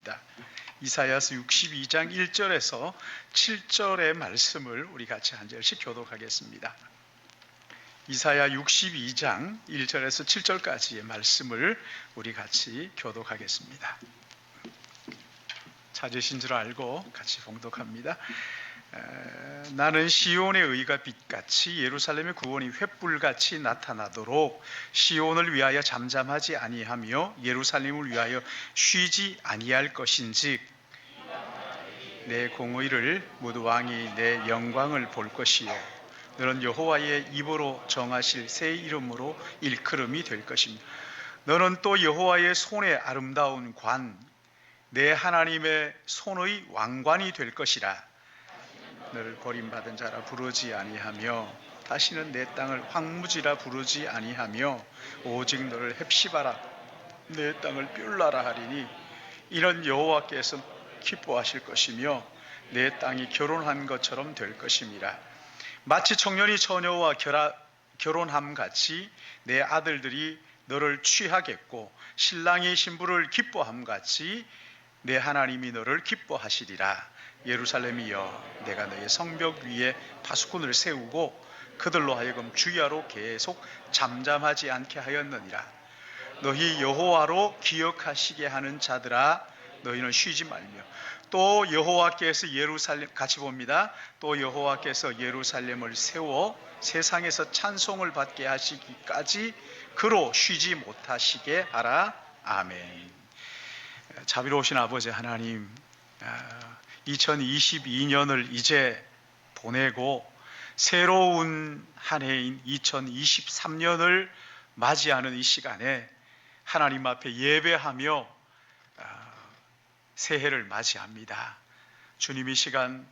하겠습니다. 이사야서 62장 1절에서 7절의 말씀을 우리 같이 한 절씩 교독하겠습니다. 이사야 62장 1절에서 7절까지의 말씀을 우리 같이 교독하겠습니다. 찾으신 줄 알고 같이 봉독합니다. 나는 시온의 의가 빛같이 예루살렘의 구원이 횃불같이 나타나도록 시온을 위하여 잠잠하지 아니하며 예루살렘을 위하여 쉬지 아니할 것인즉 내 공의를 묻 왕이 내 영광을 볼 것이요 너는 여호와의 입으로 정하실 새 이름으로 일컬음이 될 것입니다. 너는 또 여호와의 손의 아름다운 관 내 하나님의 손의 왕관이 될 것이라. 너를 버림받은 자라 부르지 아니하며 다시는 내 땅을 황무지라 부르지 아니하며 오직 너를 헵시바라 내 땅을 뷸라라 하리니 이는 여호와께서 기뻐하실 것이며 내 땅이 결혼한 것처럼 될 것임이라. 마치 청년이 처녀와 결혼함 같이 내 아들들이 너를 취하겠고 신랑이 신부를 기뻐함 같이 내 하나님이 너를 기뻐하시리라. 예루살렘이여 내가 너의 성벽 위에 파수꾼을 세우고 그들로 하여금 주야로 계속 잠잠하지 않게 하였느니라. 너희 여호와로 기억하시게 하는 자들아 너희는 쉬지 말며 또 여호와께서 예루살렘 같이 봅니다. 또 여호와께서 예루살렘을 세워 세상에서 찬송을 받게 하시기까지 그로 쉬지 못하시게 하라. 아멘. 자비로우신 아버지 하나님, 2022년을 이제 보내고 새로운 한 해인 2023년을 맞이하는 이 시간에 하나님 앞에 예배하며 새해를 맞이합니다. 주님 이 시간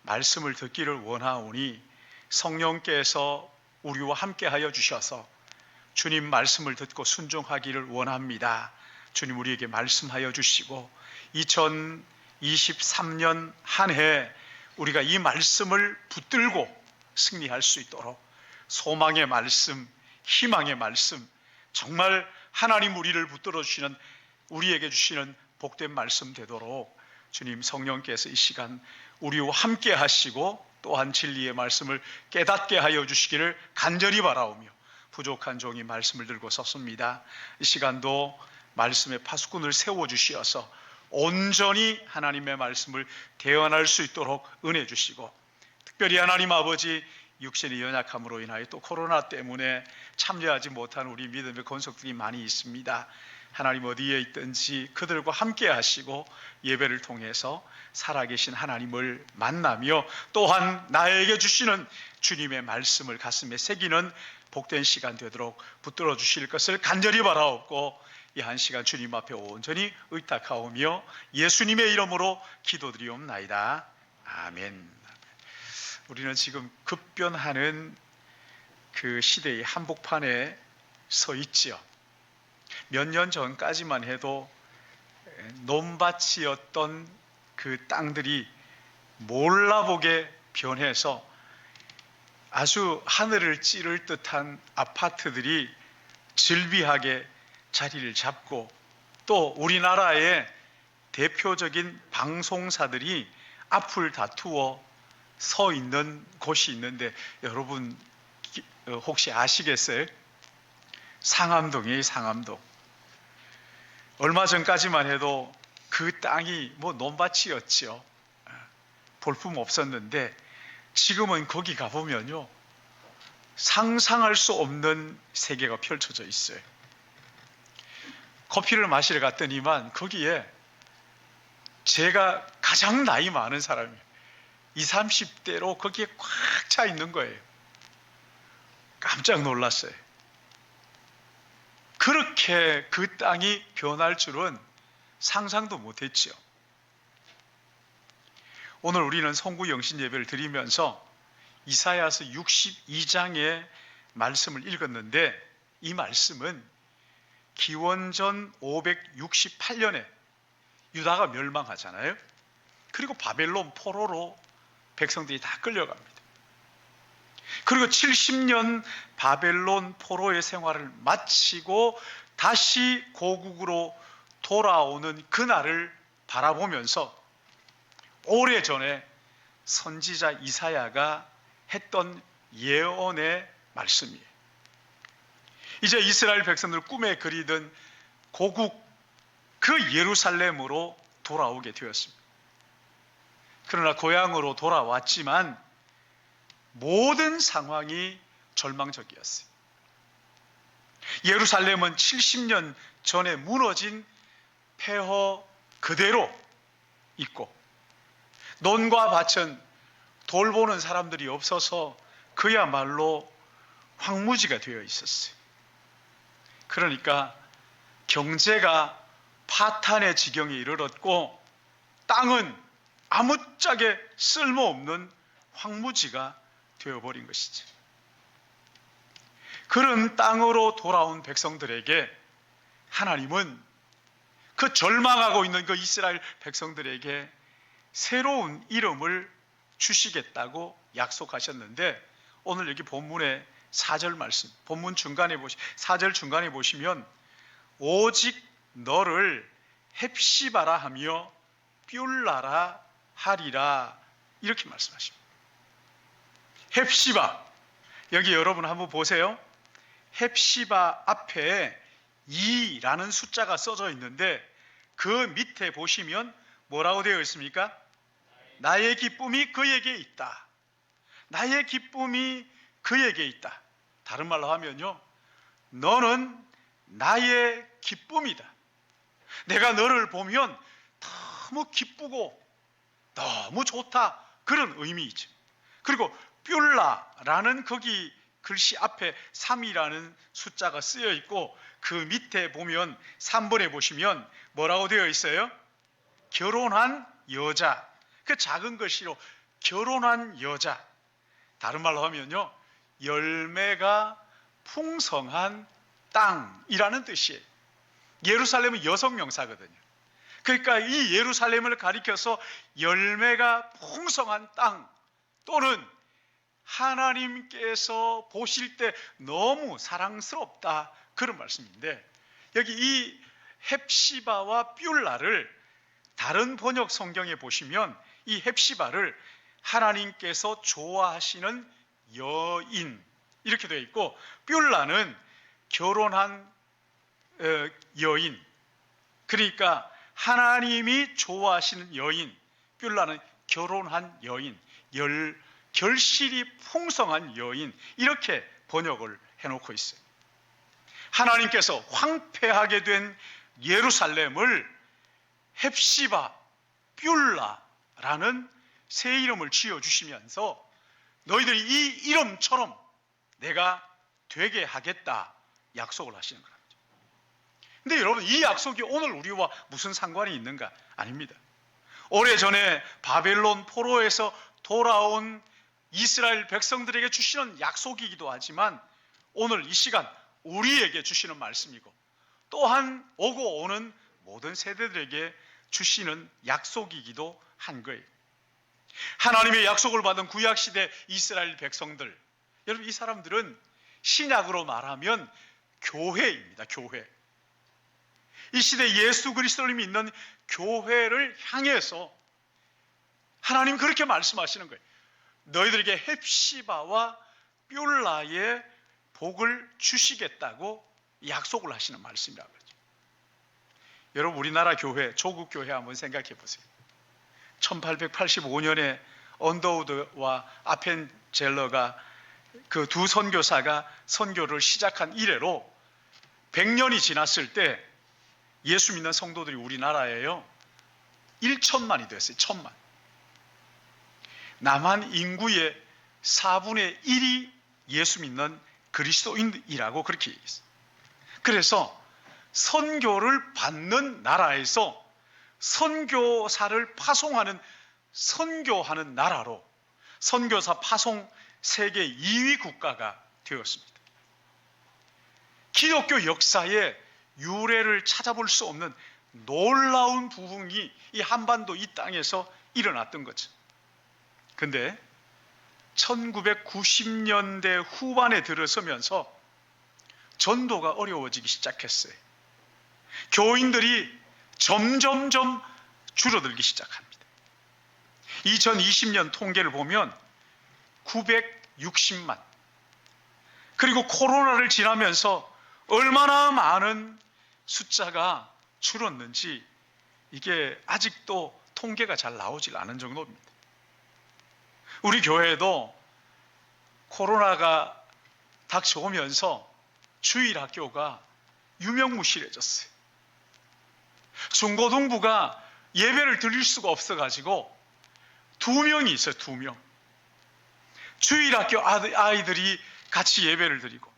말씀을 듣기를 원하오니 성령께서 우리와 함께하여 주셔서 주님 말씀을 듣고 순종하기를 원합니다. 주님 우리에게 말씀하여 주시고 2023년 한 해 우리가 이 말씀을 붙들고 승리할 수 있도록 소망의 말씀, 희망의 말씀, 정말 하나님 우리를 붙들어 주시는 우리에게 주시는 복된 말씀 되도록 주님 성령께서 이 시간 우리와 함께 하시고 또한 진리의 말씀을 깨닫게 하여 주시기를 간절히 바라오며 부족한 종이 말씀을 들고 섰습니다. 이 시간도 말씀의 파수꾼을 세워주시어서 온전히 하나님의 말씀을 대언할 수 있도록 은혜 주시고 특별히 하나님 아버지 육신의 연약함으로 인하여 또 코로나 때문에 참여하지 못한 우리 믿음의 권속들이 많이 있습니다. 하나님 어디에 있든지 그들과 함께 하시고 예배를 통해서 살아계신 하나님을 만나며 또한 나에게 주시는 주님의 말씀을 가슴에 새기는 복된 시간 되도록 붙들어 주실 것을 간절히 바라옵고 이 한 시간 주님 앞에 온전히 의탁하오며 예수님의 이름으로 기도드리옵나이다. 아멘. 우리는 지금 급변하는 그 시대의 한복판에 서 있지요. 몇 년 전까지만 해도 논밭이었던 그 땅들이 몰라보게 변해서 아주 하늘을 찌를 듯한 아파트들이 즐비하게 자리를 잡고 또 우리나라의 대표적인 방송사들이 앞을 다투어 서 있는 곳이 있는데 여러분 혹시 아시겠어요? 상암동이에요. 상암동. 얼마 전까지만 해도 그 땅이 논밭이었죠. 볼품 없었는데 지금은 거기 가보면요 상상할 수 없는 세계가 펼쳐져 있어요. 커피를 마시러 갔더니만 거기에 제가 가장 나이 많은 사람이에요. 20, 30대로 거기에 꽉 차 있는 거예요. 깜짝 놀랐어요. 그렇게 그 땅이 변할 줄은 상상도 못했죠. 오늘 우리는 성구 영신 예배를 드리면서 이사야서 62장의 말씀을 읽었는데 이 말씀은 기원전 568년에 유다가 멸망하잖아요. 그리고 바벨론 포로로 백성들이 다 끌려갑니다. 그리고 70년 바벨론 포로의 생활을 마치고 다시 고국으로 돌아오는 그날을 바라보면서 오래전에 선지자 이사야가 했던 예언의 말씀이에요. 이제 이스라엘 백성들 꿈에 그리던 고국 그 예루살렘으로 돌아오게 되었습니다. 그러나 고향으로 돌아왔지만 모든 상황이 절망적이었어요. 예루살렘은 70년 전에 무너진 폐허 그대로 있고 논과 밭은 돌보는 사람들이 없어서 그야말로 황무지가 되어 있었어요. 그러니까 경제가 파탄의 지경에 이르렀고 땅은 아무짝에 쓸모없는 황무지가 되어버린 것이죠. 그런 땅으로 돌아온 백성들에게 하나님은 그 절망하고 있는 그 이스라엘 백성들에게 새로운 이름을 주시겠다고 약속하셨는데, 오늘 여기 본문의 4절 말씀, 본문 중간에 4절 중간에 보시면 오직 너를 헵시바라 하며 뷸라라 하리라 이렇게 말씀하십니다. 헵시바, 여기 여러분 한번 보세요. 헵시바 앞에 2라는 숫자가 써져 있는데 그 밑에 보시면 뭐라고 되어 있습니까? 나의 기쁨이 그에게 있다. 나의 기쁨이 그에게 있다. 다른 말로 하면요, 너는 나의 기쁨이다. 내가 너를 보면 너무 기쁘고 너무 좋다, 그런 의미이죠. 그리고 뷸라라는 거기 글씨 앞에 3이라는 숫자가 쓰여 있고 그 밑에 보면 3번에 보시면 뭐라고 되어 있어요? 결혼한 여자. 그 작은 글씨로 결혼한 여자. 다른 말로 하면요, 열매가 풍성한 땅이라는 뜻이에요. 예루살렘은 여성 명사거든요. 그러니까 이 예루살렘을 가리켜서 열매가 풍성한 땅 또는 하나님께서 보실 때 너무 사랑스럽다, 그런 말씀인데, 여기 이 헵시바와 뷸라를 다른 번역 성경에 보시면 이 헵시바를 하나님께서 좋아하시는 여인 이렇게 되어 있고, 뷸라는 결혼한 여인, 그러니까 하나님이 좋아하시는 여인, 뷸라는 결혼한 여인, 결실이 풍성한 여인, 이렇게 번역을 해놓고 있어요. 하나님께서 황폐하게 된 예루살렘을 헵시바, 뷸라라는 새 이름을 지어주시면서 너희들이 이 이름처럼 내가 되게 하겠다 약속을 하시는 거랍니다. 근데 여러분, 이 약속이 오늘 우리와 무슨 상관이 있는가? 아닙니다. 오래전에 바벨론 포로에서 돌아온 이스라엘 백성들에게 주시는 약속이기도 하지만 오늘 이 시간 우리에게 주시는 말씀이고 또한 오고 오는 모든 세대들에게 주시는 약속이기도 한 거예요. 하나님의 약속을 받은 구약시대 이스라엘 백성들, 여러분 이 사람들은 신약으로 말하면 교회입니다. 교회. 이 시대 예수 그리스도를 믿는 교회를 향해서 하나님 그렇게 말씀하시는 거예요. 너희들에게 헵시바와 뷸라의 복을 주시겠다고 약속을 하시는 말씀이라고 그러죠. 여러분 우리나라 교회, 조국 교회 한번 생각해 보세요. 1885년에 언더우드와 아펜젤러가 그 두 선교사가 선교를 시작한 이래로 100년이 지났을 때 예수 믿는 성도들이 우리나라에요 1천만이 됐어요. 1천만. 남한 인구의 4분의 1이 예수 믿는 그리스도인이라고 그렇게 얘기했어요. 그래서 선교를 받는 나라에서 선교사를 파송하는, 선교하는 나라로 선교사 파송 세계 2위 국가가 되었습니다. 기독교 역사에 유래를 찾아볼 수 없는 놀라운 부흥이 이 한반도 이 땅에서 일어났던 거죠. 근데 1990년대 후반에 들어서면서 전도가 어려워지기 시작했어요. 교인들이 점점점 줄어들기 시작합니다. 2020년 통계를 보면 960만, 그리고 코로나를 지나면서 얼마나 많은 숫자가 줄었는지 이게 아직도 통계가 잘 나오질 않은 정도입니다. 우리 교회도 코로나가 닥쳐오면서 주일학교가 유명무실해졌어요. 중고등부가 예배를 드릴 수가 없어가지고 2명이 있어요. 2명. 주일학교 아이들이 같이 예배를 드리고,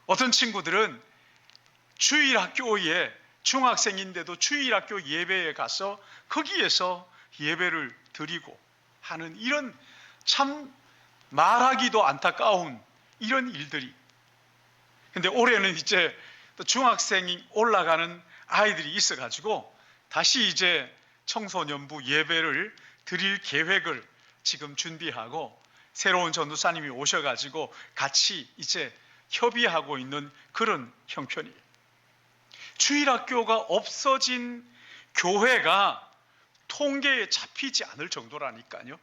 어떤 친구들은 주일학교에 중학생인데도 주일학교 예배에 가서 거기에서 예배를 드리고 하는, 이런 참 말하기도 안타까운 이런 일들이. 근데 올해는 이제 또 중학생이 올라가는 아이들이 있어가지고 다시 이제 청소년부 예배를 드릴 계획을 지금 준비하고, 새로운 전도사님이 오셔가지고 같이 이제 협의하고 있는 그런 형편이에요. 주일학교가 없어진 교회가 통계에 잡히지 않을 정도라니까요.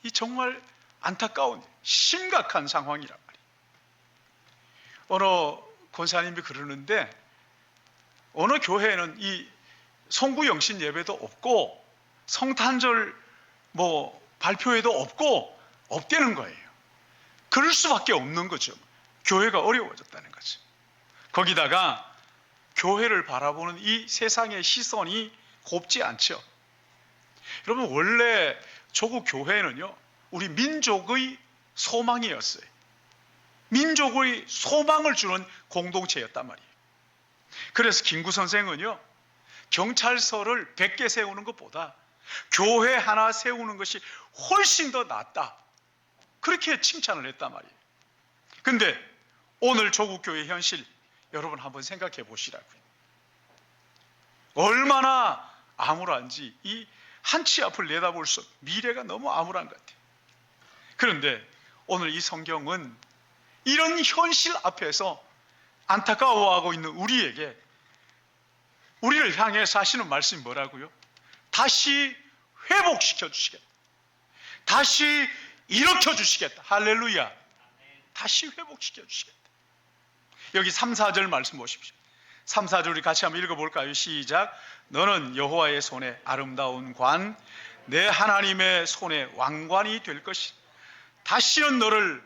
이 정말 안타까운 심각한 상황이란 말이에요. 어느 권사님이 그러는데, 어느 교회는 이 송구영신 예배도 없고 성탄절 발표회도 없대는 거예요. 그럴 수밖에 없는 거죠. 교회가 어려워졌다는 거죠. 거기다가 교회를 바라보는 이 세상의 시선이 곱지 않죠. 여러분, 원래 조국 교회는요, 우리 민족의 소망이었어요. 민족의 소망을 주는 공동체였단 말이에요. 그래서 김구 선생은요, 경찰서를 100개 세우는 것보다 교회 하나 세우는 것이 훨씬 더 낫다, 그렇게 칭찬을 했단 말이에요. 근데 오늘 조국교회 현실 여러분 한번 생각해 보시라고요. 얼마나 암울한지, 이 한 치 앞을 내다볼 수 없는 미래가 너무 암울한 것 같아요. 그런데 오늘 이 성경은 이런 현실 앞에서 안타까워하고 있는 우리에게, 우리를 향해서 하시는 말씀이 뭐라고요? 다시 회복시켜 주시겠다. 다시 일으켜 주시겠다. 할렐루야. 다시 회복시켜 주시겠다. 여기 3, 4절 말씀 보십시오. 3, 4절 우리 같이 한번 읽어볼까요? 시작. 너는 여호와의 손에 아름다운 관, 내 하나님의 손에 왕관이 될 것이다. 다시는 너를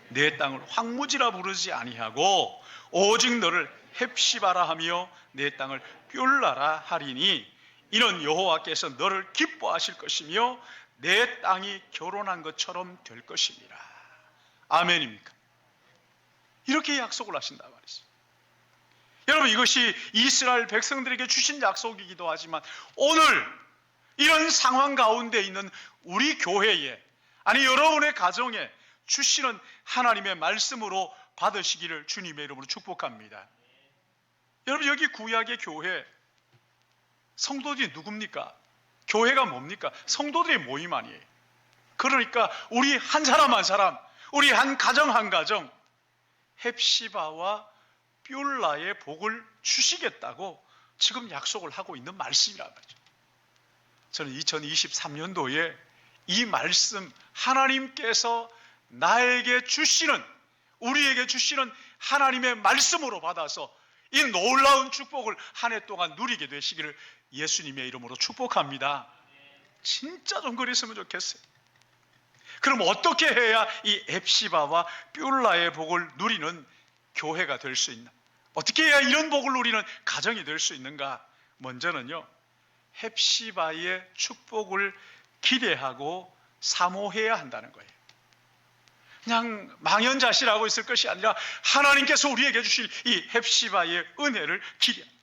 내 땅을 황무지라 부르지 아니하고 오직 너를 헵시바라 하며 내 땅을 뷸라라 하리니 이는 여호와께서 너를 기뻐하실 것이며 내 땅이 결혼한 것처럼 될 것입니다. 아멘입니까? 이렇게 약속을 하신다 말이죠. 여러분, 이것이 이스라엘 백성들에게 주신 약속이기도 하지만 오늘 이런 상황 가운데 있는 우리 교회에, 아니 여러분의 가정에 주시는 하나님의 말씀으로 받으시기를 주님의 이름으로 축복합니다. 여러분, 여기 구약의 교회 성도들이 누굽니까? 교회가 뭡니까? 성도들의 모임 아니에요. 그러니까 우리 한 사람 한 사람, 우리 한 가정 한 가정 헵시바와 뷸라의 복을 주시겠다고 지금 약속을 하고 있는 말씀이란 말이죠. 저는 2023년도에 이 말씀, 하나님께서 나에게 주시는, 우리에게 주시는 하나님의 말씀으로 받아서 이 놀라운 축복을 한 해 동안 누리게 되시기를 예수님의 이름으로 축복합니다. 진짜 좀 그랬으면 좋겠어요. 그럼 어떻게 해야 이 헵시바와 뷸라의 복을 누리는 교회가 될 수 있나? 어떻게 해야 이런 복을 누리는 가정이 될 수 있는가? 먼저는요, 헵시바의 축복을 기대하고 사모해야 한다는 거예요. 그냥 망연자실하고 있을 것이 아니라 하나님께서 우리에게 주실 이 헵시바의 은혜를 기대합니다.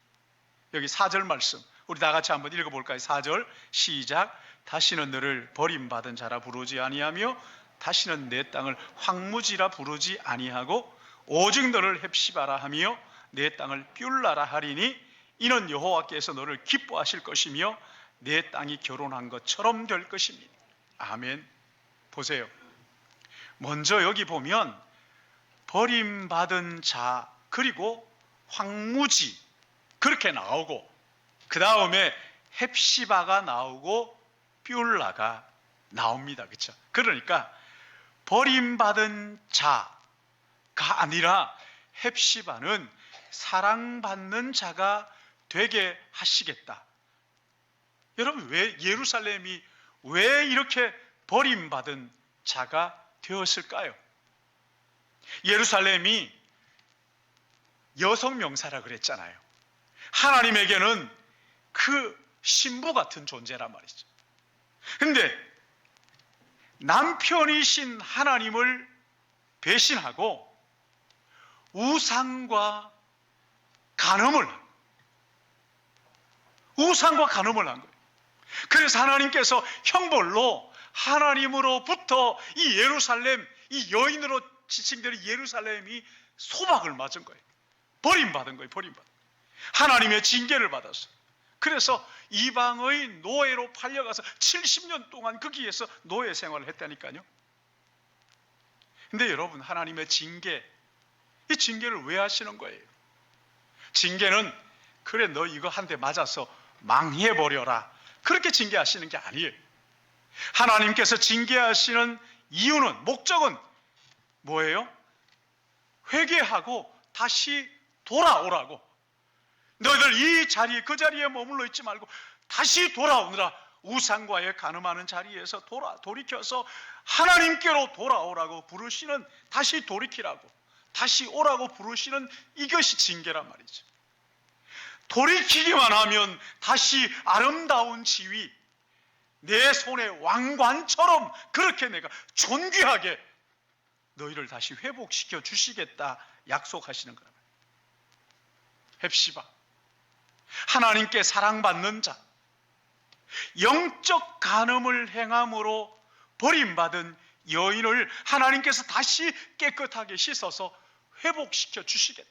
여기 4절 말씀 우리 다 같이 한번 읽어볼까요? 4절 시작. 다시는 너를 버림받은 자라 부르지 아니하며 다시는 내 땅을 황무지라 부르지 아니하고 오직 너를 헵시바라 하며 내 땅을 뷸라라 하리니 이는 여호와께서 너를 기뻐하실 것이며 내 땅이 결혼한 것처럼 될 것입니다. 아멘. 보세요. 먼저 여기 보면 버림받은 자, 그리고 황무지, 그렇게 나오고, 그 다음에 헵시바가 나오고 뷸라가 나옵니다. 그렇죠? 그러니까 버림받은 자가 아니라 헵시바는 사랑받는 자가 되게 하시겠다. 여러분, 왜 예루살렘이 왜 이렇게 버림받은 자가 되었을까요? 예루살렘이 여성 명사라 그랬잖아요. 하나님에게는 그 신부 같은 존재란 말이죠. 근데 남편이신 하나님을 배신하고 우상과 간음을 한 거예요. 그래서 하나님께서 형벌로 하나님으로부터 이 예루살렘, 이 여인으로 지칭되는 예루살렘이 소박을 맞은 거예요. 버림받은 거예요. 하나님의 징계를 받았어요. 그래서 이방의 노예로 팔려가서 70년 동안 거기에서 노예 생활을 했다니까요. 근데 여러분, 하나님의 징계, 이 징계를 왜 하시는 거예요? 징계는 그래 너 이거 한 대 맞아서 망해버려라, 그렇게 징계하시는 게 아니에요. 하나님께서 징계하시는 이유는, 목적은 뭐예요? 회개하고 다시 돌아오라고. 너희들 이 자리에, 그 자리에 머물러 있지 말고 다시 돌아오느라, 우상과의 간음하는 자리에서 돌이켜서 하나님께로 돌아오라고 부르시는, 다시 돌이키라고, 다시 오라고 부르시는, 이것이 징계란 말이죠. 돌이키기만 하면 다시 아름다운 지위, 내 손의 왕관처럼 그렇게 내가 존귀하게 너희를 다시 회복시켜 주시겠다 약속하시는 거란 말이에요. 헵시바, 하나님께 사랑받는 자, 영적 간음을 행함으로 버림받은 여인을 하나님께서 다시 깨끗하게 씻어서 회복시켜 주시겠다.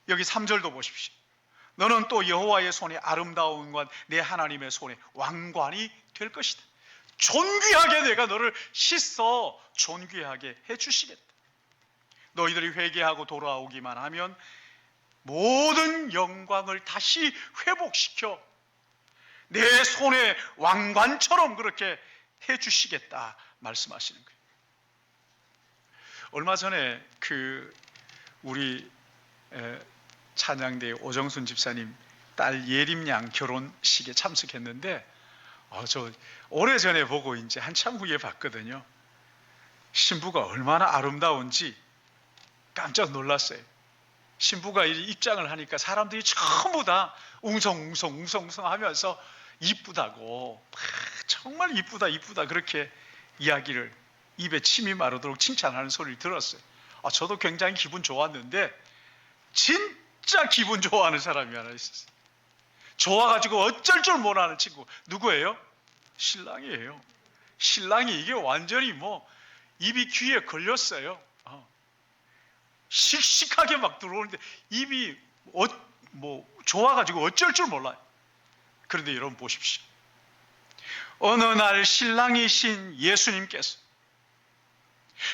여기 3절도 보십시오. 너는 또 여호와의 손에 아름다운 관, 내 하나님의 손에 왕관이 될 것이다. 존귀하게 내가 너를 씻어 존귀하게 해주시겠다. 너희들이 회개하고 돌아오기만 하면 모든 영광을 다시 회복시켜 내 손에 왕관처럼 그렇게 해주시겠다 말씀하시는 거예요. 얼마 전에 우리 찬양대 오정순 집사님 딸 예림양 결혼식에 참석했는데, 저 오래전에 보고 이제 한참 후에 봤거든요. 신부가 얼마나 아름다운지 깜짝 놀랐어요. 신부가 입장을 하니까 사람들이 전부 다 웅성웅성 하면서 이쁘다고, 정말 이쁘다 그렇게 이야기를, 입에 침이 마르도록 칭찬하는 소리를 들었어요. 저도 굉장히 기분 좋았는데, 진짜 기분 좋아하는 사람이 하나 있었어요. 좋아가지고 어쩔 줄 모르는 친구. 누구예요? 신랑이에요. 신랑이 이게 완전히 입이 귀에 걸렸어요. 씩씩하게 막 들어오는데 입이 좋아가지고 어쩔 줄 몰라요. 그런데 여러분 보십시오. 어느 날 신랑이신 예수님께서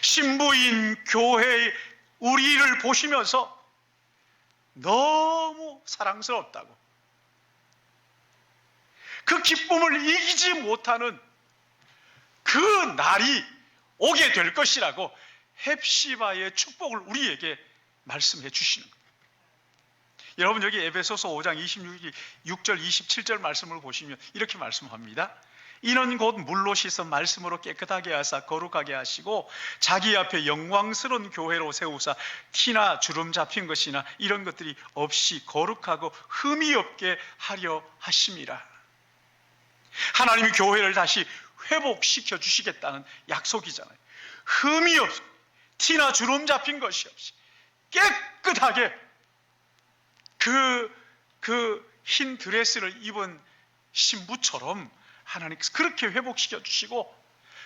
신부인 교회의 우리를 보시면서 너무 사랑스럽다고, 그 기쁨을 이기지 못하는 그 날이 오게 될 것이라고 헵시바의 축복을 우리에게 말씀해 주시는 거예요. 여러분, 여기 에베소서 5장 26절 27절 말씀을 보시면 이렇게 말씀합니다. 이는 곧 물로 씻어 말씀으로 깨끗하게 하사 거룩하게 하시고 자기 앞에 영광스러운 교회로 세우사 티나 주름 잡힌 것이나 이런 것들이 없이 거룩하고 흠이 없게 하려 하심이라. 하나님이 교회를 다시 회복시켜 주시겠다는 약속이잖아요. 흠이 없이, 티나 주름 잡힌 것이 없이 깨끗하게 그 흰 드레스를 입은 신부처럼 하나님께서 그렇게 회복시켜 주시고,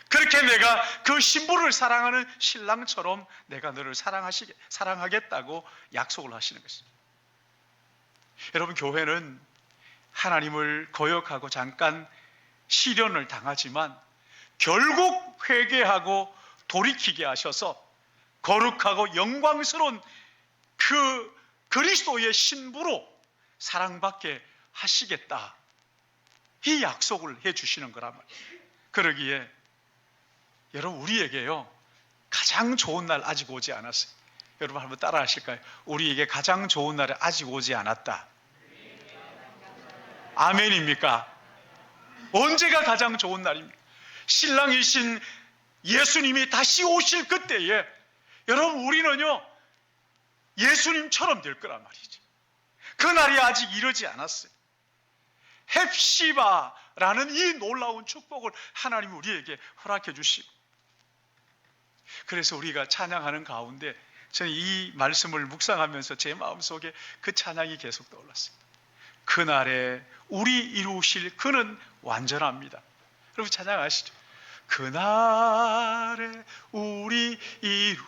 그렇게 내가 그 신부를 사랑하는 신랑처럼 내가 너를 사랑하겠다고 약속을 하시는 것입니다. 여러분, 교회는 하나님을 거역하고 잠깐 시련을 당하지만 결국 회개하고 돌이키게 하셔서 거룩하고 영광스러운 그리스도의 신부로 사랑받게 하시겠다, 이 약속을 해주시는 거란 말이에요. 그러기에 여러분, 우리에게요 가장 좋은 날 아직 오지 않았어요. 여러분 한번 따라 하실까요? 우리에게 가장 좋은 날이 아직 오지 않았다. 아멘입니까? 언제가 가장 좋은 날입니까? 신랑이신 예수님이 다시 오실 그때에 여러분, 우리는요 예수님처럼 될 거란 말이죠. 그 날이 아직 이르지 않았어요. 헵시바라는 이 놀라운 축복을 하나님이 우리에게 허락해 주시고, 그래서 우리가 찬양하는 가운데 저는 이 말씀을 묵상하면서 제 마음속에 그 찬양이 계속 떠올랐습니다. 그날에 우리 이루실 그는 완전합니다. 여러분 찬양하시죠. 그날에 우리 이루실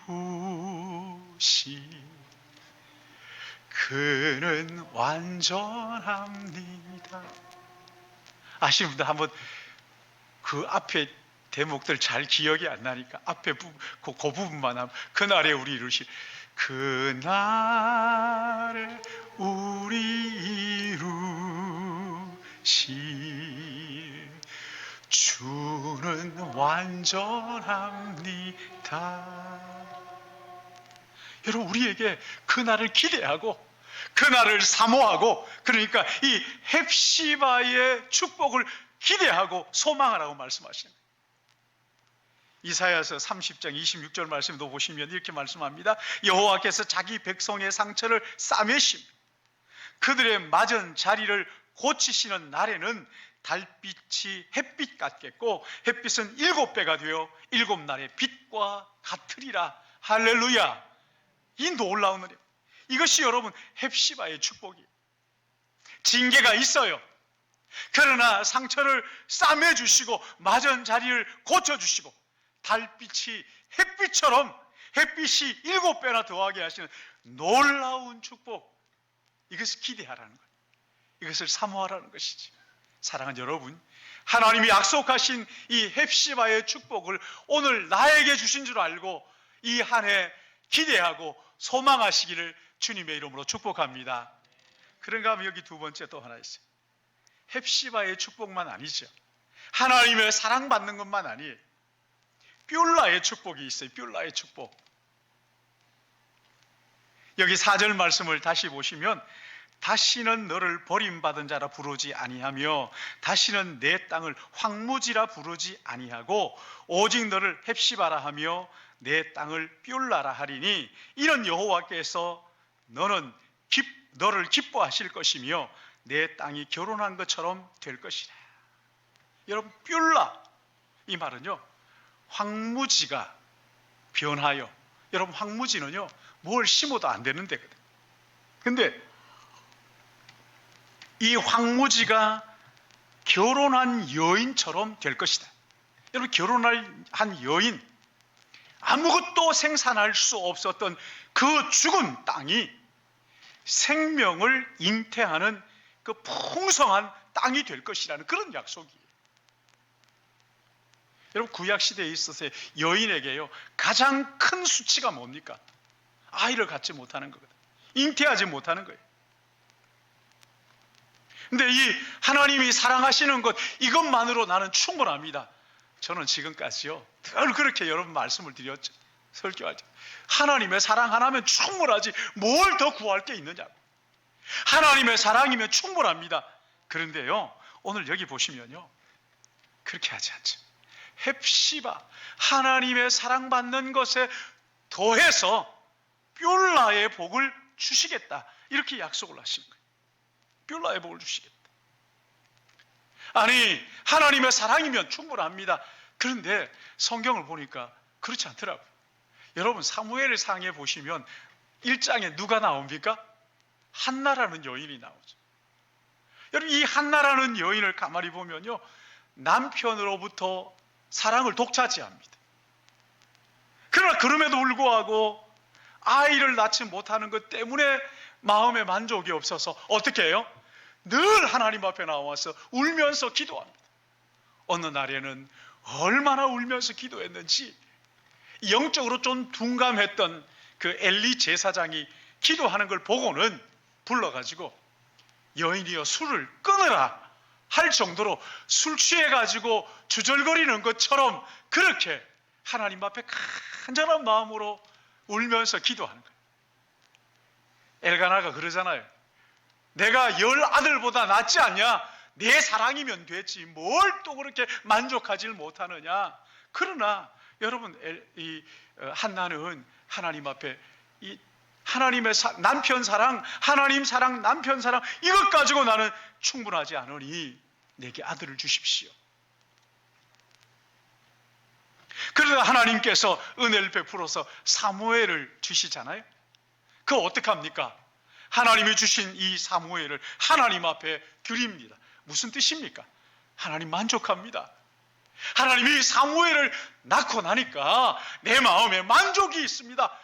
그는 완전합니다. 아시는 분들 한번 그 앞에 대목들 잘 기억이 안 나니까 앞에 그 부분만 하면, 그날에 우리 이루실 그날에 우리 이루실 주는 완전합니다. 여러분, 우리에게 그날을 기대하고 그날을 사모하고, 그러니까 이 헵시바의 축복을 기대하고 소망하라고 말씀하시는 거예요. 이사야서 30장 26절 말씀도 보시면 이렇게 말씀합니다. 여호와께서 자기 백성의 상처를 싸매시며 그들의 맞은 자리를 고치시는 날에는 달빛이 햇빛 같겠고 햇빛은 7배가 되어 7날의 빛과 같으리라. 할렐루야. 이 놀라운 은혜, 이것이 여러분 헵시바의 축복이에요. 징계가 있어요. 그러나 상처를 싸매주시고 맞은 자리를 고쳐주시고 달빛이 햇빛처럼 햇빛이 7배나 더하게 하시는 놀라운 축복, 이것을 기대하라는 거예요. 이것을 사모하라는 것이지. 사랑하는 여러분, 하나님이 약속하신 이 헵시바의 축복을 오늘 나에게 주신 줄 알고 이 한 해 기대하고 소망하시기를 주님의 이름으로 축복합니다. 그런가 하면 여기 두 번째 또 하나 있어요. 헵시바의 축복만 아니죠. 하나님의 사랑받는 것만 아니에요. 뷸라의 축복이 있어요. 뷸라의 축복. 여기 4절 말씀을 다시 보시면, 다시는 너를 버림받은 자라 부르지 아니하며 다시는 내 땅을 황무지라 부르지 아니하고 오직 너를 헵시바라 하며 내 땅을 뷸라라 하리니 이는 여호와께서 너를 기뻐하실 것이며 내 땅이 결혼한 것처럼 될 것이라. 여러분, 뷸라, 이 말은요 황무지가 변하여, 여러분 황무지는요 뭘 심어도 안 되는 데거든요. 근데 이 황무지가 결혼한 여인처럼 될 것이다. 여러분, 결혼한 여인, 아무것도 생산할 수 없었던 그 죽은 땅이 생명을 잉태하는 그 풍성한 땅이 될 것이라는 그런 약속이에요. 여러분, 구약시대에 있어서 여인에게요 가장 큰 수치가 뭡니까? 아이를 갖지 못하는 거거든. 잉태하지 못하는 거예요. 근데 이 하나님이 사랑하시는 것, 이것만으로 나는 충분합니다. 저는 지금까지요 늘 그렇게 여러분 말씀을 드렸죠. 설교할 때 하나님의 사랑 하나면 충분하지 뭘 더 구할 게 있느냐고. 하나님의 사랑이면 충분합니다. 그런데요 오늘 여기 보시면요 그렇게 하지 않죠. 헵시바, 하나님의 사랑받는 것에 더해서 뷸라의 복을 주시겠다, 이렇게 약속을 하신 거예요. 뷸라의 복을 주시겠다. 아니, 하나님의 사랑이면 충분합니다. 그런데 성경을 보니까 그렇지 않더라고요. 여러분, 사무엘상에 보시면 1장에 누가 나옵니까? 한나라는 여인이 나오죠. 여러분, 이 한나라는 여인을 가만히 보면요 남편으로부터 사랑을 독차지합니다. 그러나 그럼에도 불구하고 아이를 낳지 못하는 것 때문에 마음에 만족이 없어서 어떻게 해요? 늘 하나님 앞에 나와서 울면서 기도합니다. 어느 날에는 얼마나 울면서 기도했는지 영적으로 좀 둔감했던 그 엘리 제사장이 기도하는 걸 보고는 불러가지고 여인이여 술을 끊으라 할 정도로 술 취해가지고 주절거리는 것처럼 그렇게 하나님 앞에 간절한 마음으로 울면서 기도하는 거예요. 엘가나가 그러잖아요. 내가 10 아들보다 낫지 않냐? 내 사랑이면 됐지 뭘 또 그렇게 만족하지를 못하느냐. 그러나 여러분, 한나는 하나님 앞에 이 하나님의 남편 사랑, 하나님 사랑, 남편 사랑 이것 가지고 나는 충분하지 않으니 내게 아들을 주십시오. 그러다 하나님께서 은혜를 베풀어서 사무엘을 주시잖아요. 그거 어떡합니까? 하나님이 주신 이 사무엘을 하나님 앞에 드립니다. 무슨 뜻입니까? 하나님 만족합니다. 하나님이 사무엘을 낳고 나니까 내 마음에 만족이 있습니다.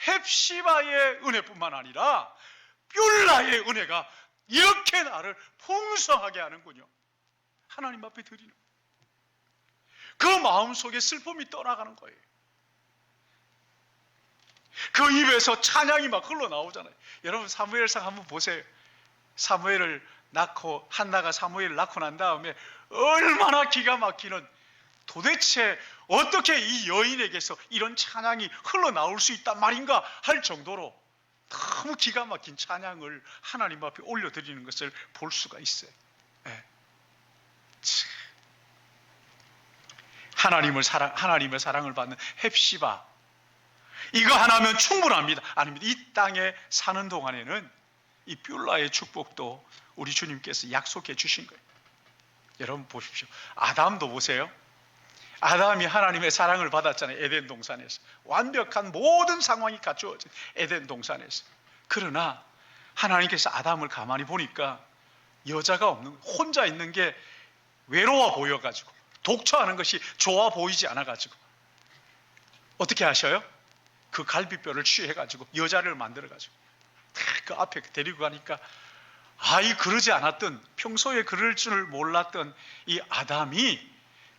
헵시바의 은혜뿐만 아니라 뷸라의 은혜가 이렇게 나를 풍성하게 하는군요. 하나님 앞에 드리는 그 마음속에 슬픔이 떠나가는 거예요. 그 입에서 찬양이 막 흘러나오잖아요. 여러분 사무엘상 한번 보세요. 사무엘을 낳고 한나가 사무엘을 낳고 난 다음에 얼마나 기가 막히는, 도대체 어떻게 이 여인에게서 이런 찬양이 흘러나올 수 있단 말인가 할 정도로 너무 기가 막힌 찬양을 하나님 앞에 올려드리는 것을 볼 수가 있어요. 네. 하나님의 사랑을 받는 헵시바, 이거 하나면 충분합니다. 아닙니다. 이 땅에 사는 동안에는 이 뷸라의 축복도 우리 주님께서 약속해 주신 거예요. 여러분 보십시오. 아담도 보세요. 아담이 하나님의 사랑을 받았잖아요. 에덴 동산에서 완벽한 모든 상황이 갖추어진 에덴 동산에서. 그러나 하나님께서 아담을 가만히 보니까 여자가 없는, 혼자 있는 게 외로워 보여가지고, 독처하는 것이 좋아 보이지 않아가지고 어떻게 하셔요? 그 갈비뼈를 취해가지고 여자를 만들어가지고 그 앞에 데리고 가니까, 그러지 않았던, 평소에 그럴 줄 몰랐던 이 아담이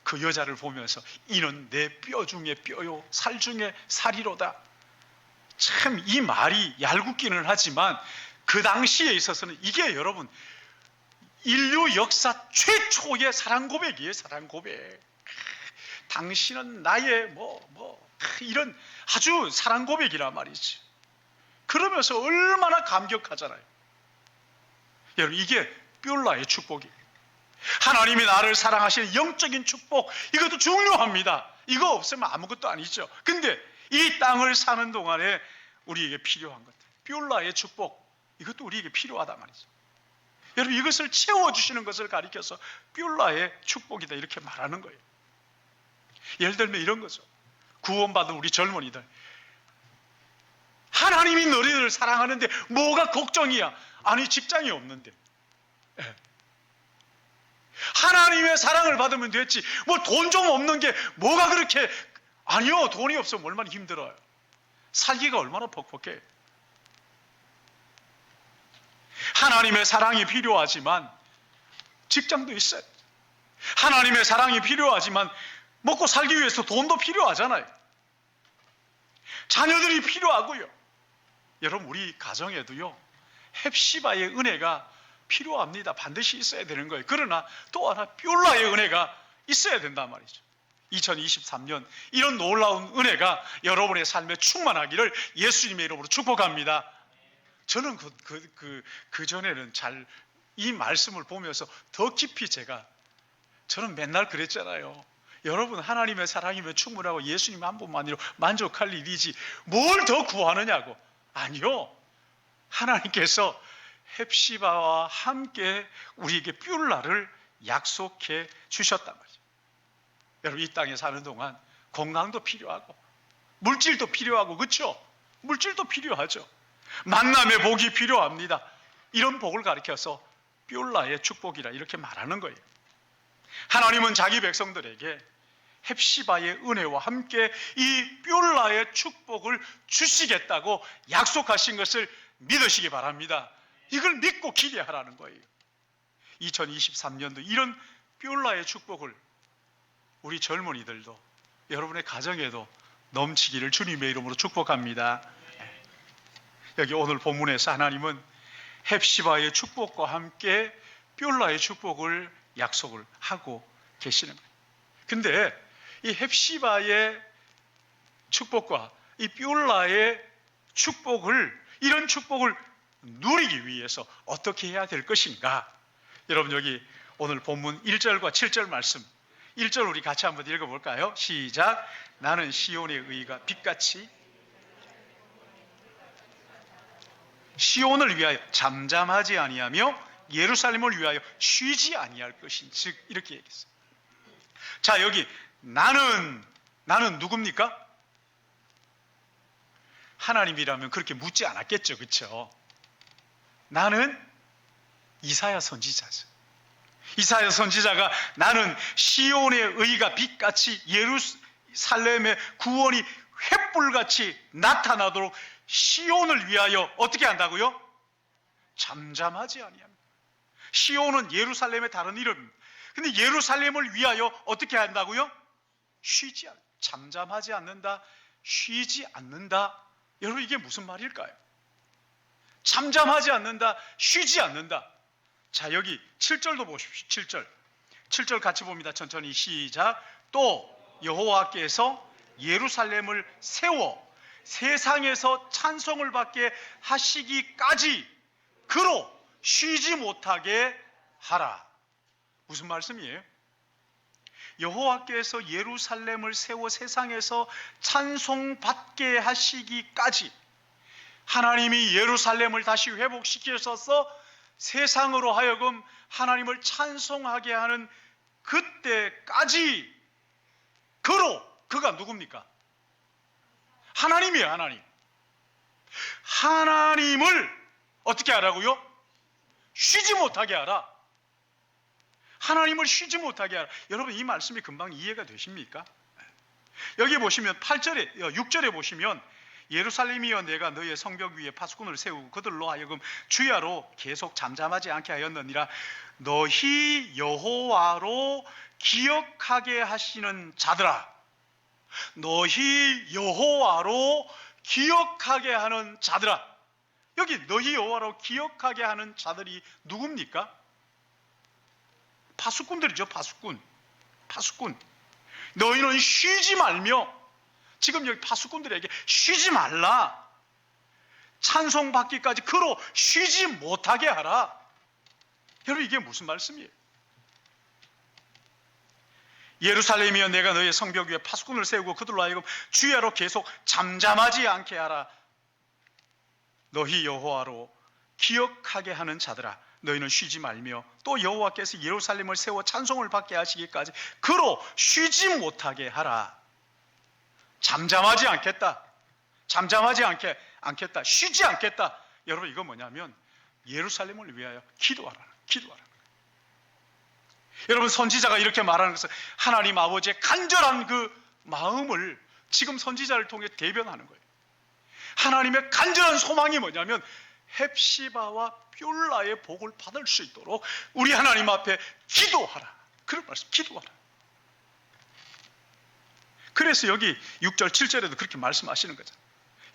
그 여자를 보면서 이는 내 뼈 중에 뼈요 살 중에 살이로다. 참 이 말이 얄궂기는 하지만 그 당시에 있어서는 이게 여러분 인류 역사 최초의 사랑 고백이에요. 사랑 고백. 당신은 나의 이런 아주 사랑 고백이란 말이지. 그러면서 얼마나 감격하잖아요. 여러분 이게 뷸라의 축복이에요. 하나님이 나를 사랑하시는 영적인 축복, 이것도 중요합니다. 이거 없으면 아무것도 아니죠. 근데 이 땅을 사는 동안에 우리에게 필요한 것, 뷸라의 축복, 이것도 우리에게 필요하단 말이죠. 여러분 이것을 채워주시는 것을 가리켜서 뷸라의 축복이다 이렇게 말하는 거예요. 예를 들면 이런 거죠. 구원받은 우리 젊은이들, 하나님이 너희들을 사랑하는데 뭐가 걱정이야? 아니 직장이 없는데, 하나님의 사랑을 받으면 됐지 뭐 돈 좀 없는 게 뭐가 그렇게, 아니요, 돈이 없으면 얼마나 힘들어요. 살기가 얼마나 퍽퍽해. 하나님의 사랑이 필요하지만 직장도 있어요. 하나님의 사랑이 필요하지만 먹고 살기 위해서 돈도 필요하잖아요. 자녀들이 필요하고요. 여러분 우리 가정에도요 헵시바의 은혜가 필요합니다. 반드시 있어야 되는 거예요. 그러나 또 하나 뷸라의 은혜가 있어야 된단 말이죠. 2023년 이런 놀라운 은혜가 여러분의 삶에 충만하기를 예수님의 이름으로 축복합니다. 저는 그 전에는 잘 이 말씀을 보면서 더 깊이 저는 맨날 그랬잖아요. 여러분 하나님의 사랑이면 충분하고 예수님 한 분만으로 만족할 일이지 뭘 더 구하느냐고. 아니요, 하나님께서 헵시바와 함께 우리에게 뷸라를 약속해 주셨단 말이죠. 여러분 이 땅에 사는 동안 건강도 필요하고 물질도 필요하고, 그렇죠? 물질도 필요하죠. 만남의 복이 필요합니다. 이런 복을 가리켜서 뷸라의 축복이라 이렇게 말하는 거예요. 하나님은 자기 백성들에게 헵시바의 은혜와 함께 이 뷸라의 축복을 주시겠다고 약속하신 것을 믿으시기 바랍니다. 이걸 믿고 기대하라는 거예요. 2023년도 이런 뷸라의 축복을 우리 젊은이들도 여러분의 가정에도 넘치기를 주님의 이름으로 축복합니다. 여기 오늘 본문에서 하나님은 헵시바의 축복과 함께 뷸라의 축복을 약속을 하고 계시는 거예요. 근데 이 헵시바의 축복과 이 뷸라의 축복을, 이런 축복을 누리기 위해서 어떻게 해야 될 것인가? 여러분, 여기 오늘 본문 1절과 7절 말씀, 1절 우리 같이 한번 읽어볼까요? 시작. 나는 시온의 의가 빛같이 시온을 위하여 잠잠하지 아니하며 예루살렘을 위하여 쉬지 아니할 것인즉, 이렇게 얘기했어요. 자, 여기 나는 누굽니까? 하나님이라면 그렇게 묻지 않았겠죠, 그렇죠? 나는 이사야 선지자죠. 이사야 선지자가 나는 시온의 의가 빛같이 예루살렘의 구원이 횃불같이 나타나도록 시온을 위하여 어떻게 한다고요? 잠잠하지 아니합니다. 시온은 예루살렘의 다른 이름입니다. 근데 예루살렘을 위하여 어떻게 한다고요? 잠잠하지 않는다, 쉬지 않는다. 여러분, 이게 무슨 말일까요? 잠잠하지 않는다, 쉬지 않는다. 자, 여기 7절도 보십시오. 7절 같이 봅니다. 천천히 시작. 또 여호와께서 예루살렘을 세워 세상에서 찬송을 받게 하시기까지 그로 쉬지 못하게 하라. 무슨 말씀이에요? 여호와께서 예루살렘을 세워 세상에서 찬송받게 하시기까지, 하나님이 예루살렘을 다시 회복시키셔서 세상으로 하여금 하나님을 찬송하게 하는 그때까지 그가 누굽니까? 하나님이에요. 하나님을 어떻게 하라고요? 쉬지 못하게 하라. 하나님을 쉬지 못하게 하라. 여러분, 이 말씀이 금방 이해가 되십니까? 여기 보시면 6절에 보시면 예루살렘이여 내가 너의 성벽 위에 파수꾼을 세우고 그들로 하여금 주야로 계속 잠잠하지 않게 하였느니라. 너희 여호와로 기억하게 하시는 자들아. 너희 여호와로 기억하게 하는 자들아. 여기 너희 여호와로 기억하게 하는 자들이 누굽니까? 파수꾼들이죠. 파수꾼. 너희는 쉬지 말며, 지금 여기 파수꾼들에게 쉬지 말라, 찬송받기까지 그로 쉬지 못하게 하라. 여러분, 이게 무슨 말씀이에요? 예루살렘이여 내가 너의 성벽 위에 파수꾼을 세우고 그들로 하여금 주야로 계속 잠잠하지 않게 하라. 너희 여호와로 기억하게 하는 자들아, 너희는 쉬지 말며 또 여호와께서 예루살렘을 세워 찬송을 받게 하시기까지 그로 쉬지 못하게 하라. 잠잠하지 않겠다. 쉬지 않겠다. 여러분, 이거 뭐냐면 예루살렘을 위하여 기도하라. 여러분, 선지자가 이렇게 말하는 것은 하나님 아버지의 간절한 그 마음을 지금 선지자를 통해 대변하는 거예요. 하나님의 간절한 소망이 뭐냐면 헵시바와 뷸라의 복을 받을 수 있도록 우리 하나님 앞에 기도하라. 그런 말씀, 기도하라. 그래서 여기 6절, 7절에도 그렇게 말씀하시는 거죠.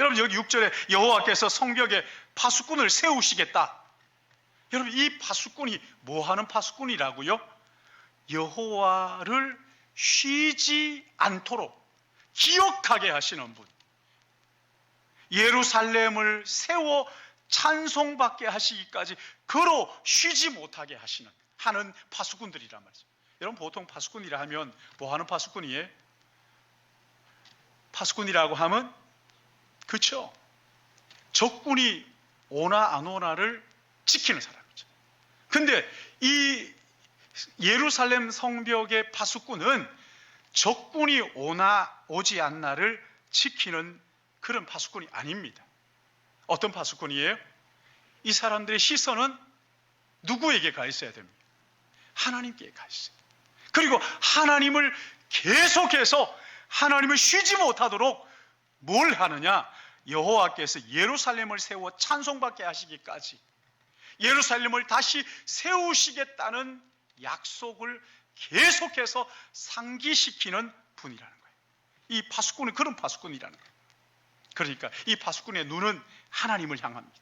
여러분, 여기 6절에 여호와께서 성벽에 파수꾼을 세우시겠다. 여러분, 이 파수꾼이 뭐 하는 파수꾼이라고요? 여호와를 쉬지 않도록 기억하게 하시는 분. 예루살렘을 세워 찬송받게 하시기까지 그로 쉬지 못하게 하는 파수꾼들이란 말이죠. 여러분, 보통 파수꾼이라 하면 뭐 하는 파수꾼이에요? 파수꾼이라고 하면, 그렇죠, 적군이 오나 안 오나를 지키는 사람이죠. 근데 이 예루살렘 성벽의 파수꾼은 적군이 오나 오지 않나를 지키는 그런 파수꾼이 아닙니다. 어떤 파수꾼이에요? 이 사람들의 시선은 누구에게 가 있어야 됩니다? 하나님께 가 있어요. 그리고 하나님을 계속해서 하나님을 쉬지 못하도록 뭘 하느냐? 여호와께서 예루살렘을 세워 찬송받게 하시기까지 예루살렘을 다시 세우시겠다는 약속을 계속해서 상기시키는 분이라는 거예요. 이 파수꾼은 그런 파수꾼이라는 거예요. 그러니까 이 파수꾼의 눈은 하나님을 향합니다.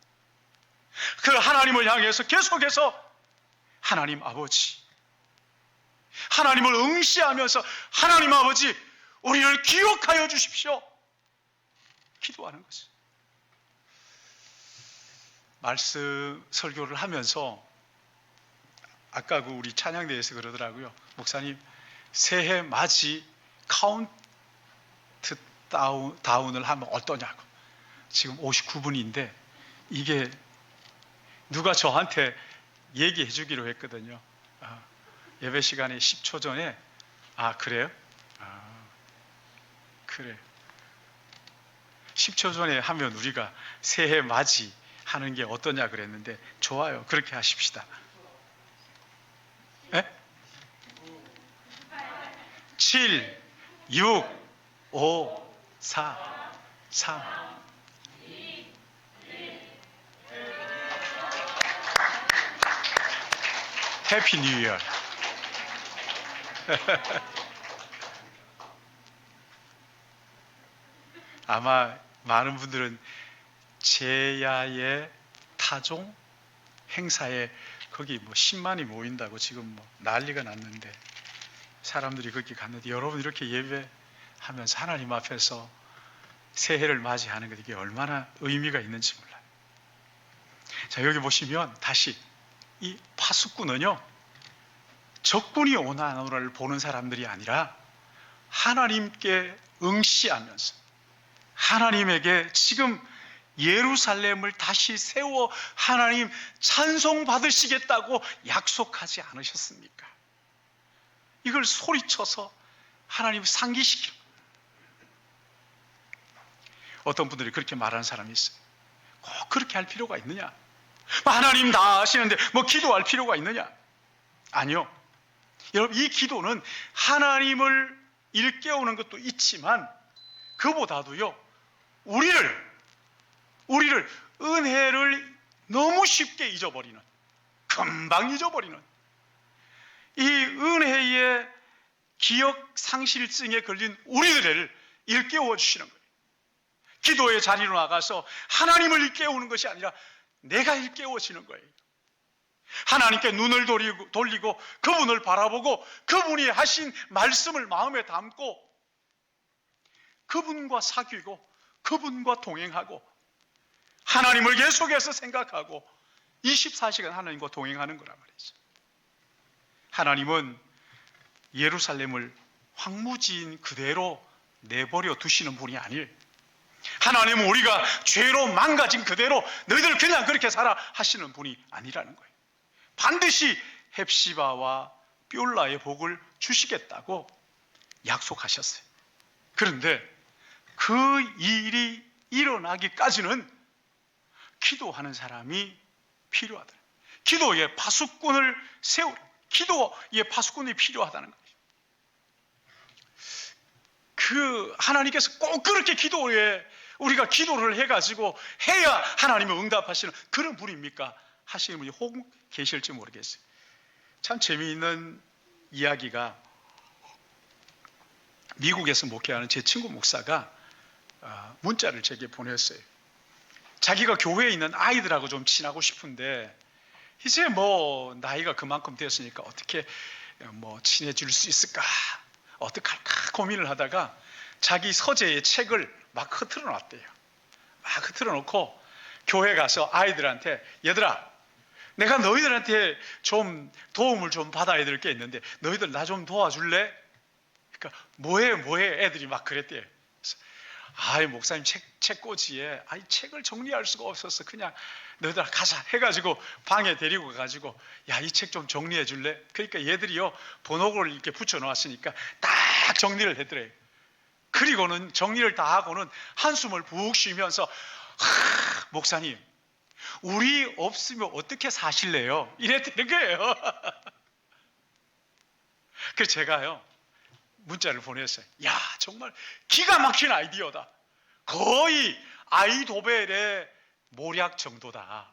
그 하나님을 향해서 계속해서 하나님 아버지, 하나님을 응시하면서 하나님 아버지, 우리를 기억하여 주십시오. 기도하는 것이. 말씀 설교를 하면서 아까 그 우리 찬양대에서 그러더라고요. 목사님, 새해 맞이 카운트 다운을 하면 어떠냐고. 지금 59분인데 이게 누가 저한테 얘기해 주기로 했거든요. 예배 시간에 10초 전에. 그래요? 그래. 10초 전에 하면 우리가 새해 맞이 하는 게 어떠냐 그랬는데 좋아요. 그렇게 하십시다. 에? 7, 6, 5, 4, 3. 해피 뉴 이어. 아마 많은 분들은 제야의 타종 행사에 거기 뭐 10만이 모인다고 지금 뭐 난리가 났는데, 사람들이 거기 갔는데 여러분 이렇게 예배하면서 하나님 앞에서 새해를 맞이하는 것, 이게 얼마나 의미가 있는지 몰라요. 자, 여기 보시면 다시 이 파수꾼은요, 적군이 오나 안 오나를 보는 사람들이 아니라 하나님께 응시하면서 하나님에게 지금 예루살렘을 다시 세워 하나님 찬송 받으시겠다고 약속하지 않으셨습니까? 이걸 소리쳐서 하나님 상기시키는. 어떤 분들이 그렇게 말하는 사람이 있어요. 꼭 그렇게 할 필요가 있느냐? 하나님 다 아시는데 뭐 기도할 필요가 있느냐? 아니요. 여러분, 이 기도는 하나님을 일깨우는 것도 있지만 그보다도요, 우리를 은혜를 너무 쉽게 잊어버리는, 금방 잊어버리는 이 은혜의 기억 상실증에 걸린 우리들을 일깨워 주시는 거예요. 기도의 자리로 나가서 하나님을 일깨우는 것이 아니라 내가 일깨워지는 거예요. 하나님께 눈을 돌리고 그분을 바라보고 그분이 하신 말씀을 마음에 담고 그분과 사귀고 그분과 동행하고 하나님을 계속해서 생각하고 24시간 하나님과 동행하는 거란 말이죠. 하나님은 예루살렘을 황무지인 그대로 내버려 두시는 분이 아니에요. 하나님은 우리가 죄로 망가진 그대로 너희들 그냥 그렇게 살아 하시는 분이 아니라는 거예요. 반드시 헵시바와 뷸라의 복을 주시겠다고 약속하셨어요. 그런데 그 일이 일어나기까지는 기도하는 사람이 필요하다. 기도의 파수꾼을 세우라. 기도의 파수꾼이 필요하다는 거예요. 하나님께서 꼭 그렇게 우리가 기도를 해가지고 해야 하나님이 응답하시는 그런 분입니까? 하시는 분이 혹 계실지 모르겠어요. 참 재미있는 이야기가, 미국에서 목회하는 제 친구 목사가 문자를 제게 보냈어요. 자기가 교회에 있는 아이들하고 좀 친하고 싶은데 이제 뭐 나이가 그만큼 됐으니까 어떻게 뭐 친해질 수 있을까, 어떡할까 고민을 하다가 자기 서재의 책을 막 흐트러 놨대요. 막 흐트러 놓고 교회 가서 아이들한테, 얘들아, 내가 너희들한테 좀 도움을 좀 받아야 될 게 있는데 너희들 나 좀 도와줄래? 그러니까 뭐해 애들이 막 그랬대요. 목사님 책꽂이에 책을 정리할 수가 없어서 그냥 너희들 가자 해가지고 방에 데리고 가가지고, 야, 이 책 좀 정리해 줄래? 그러니까 얘들이요, 번호를 이렇게 붙여 놓았으니까 딱 정리를 했더래요. 그리고는 정리를 다 하고는 한숨을 푹 쉬면서, 목사님, 우리 없으면 어떻게 사실래요? 이랬다는 거예요. 그래서 제가요, 문자를 보냈어요. 야, 정말 기가 막힌 아이디어다. 거의 아이도벨의 모략 정도다.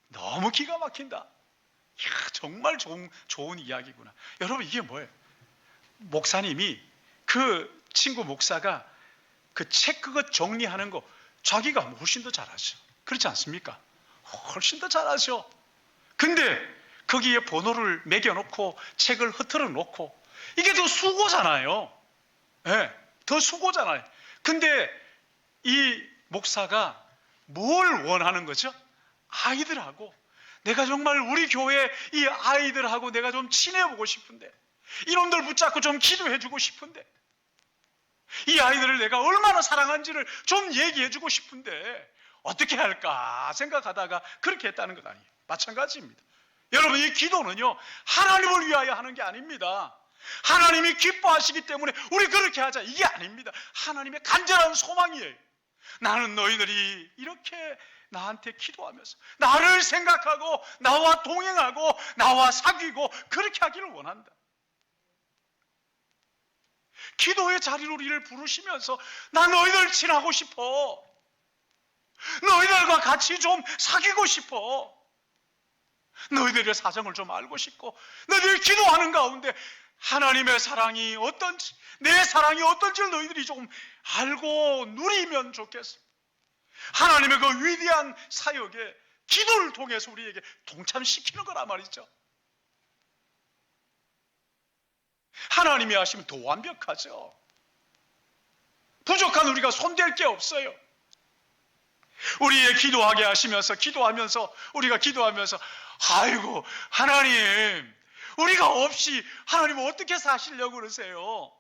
너무 기가 막힌다. 야, 정말 좋은 이야기구나. 여러분, 이게 뭐예요? 목사님이, 그 친구 목사가 그 책 그것 정리하는 거 자기가 훨씬 더 잘하죠. 그렇지 않습니까? 훨씬 더 잘하죠. 근데 거기에 번호를 매겨놓고 책을 흐트러 놓고 이게 더 수고잖아요. 네, 더 수고잖아요. 근데 이 목사가 뭘 원하는 거죠? 아이들하고 내가 정말 우리 교회 이 아이들하고 내가 좀 친해보고 싶은데, 이놈들 붙잡고 좀 기도해주고 싶은데, 이 아이들을 내가 얼마나 사랑한지를 좀 얘기해주고 싶은데 어떻게 할까 생각하다가 그렇게 했다는 것 아니에요. 마찬가지입니다. 여러분, 이 기도는요, 하나님을 위하여 하는 게 아닙니다. 하나님이 기뻐하시기 때문에 우리 그렇게 하자, 이게 아닙니다. 하나님의 간절한 소망이에요. 나는 너희들이 이렇게 나한테 기도하면서 나를 생각하고 나와 동행하고 나와 사귀고 그렇게 하기를 원한다. 기도의 자리로 우리를 부르시면서 나 너희들 친하고 싶어, 너희들과 같이 좀 사귀고 싶어, 너희들의 사정을 좀 알고 싶고, 너희들이 기도하는 가운데 하나님의 사랑이 어떤지, 내 사랑이 어떤지를 너희들이 조금 알고 누리면 좋겠어. 하나님의 그 위대한 사역에 기도를 통해서 우리에게 동참시키는 거란 말이죠. 하나님이 하시면 더 완벽하죠. 부족한 우리가 손댈 게 없어요. 우리의 기도하게 하시면서 우리가 기도하면서 아이고 하나님, 우리가 없이 하나님은 어떻게 사시려고 그러세요?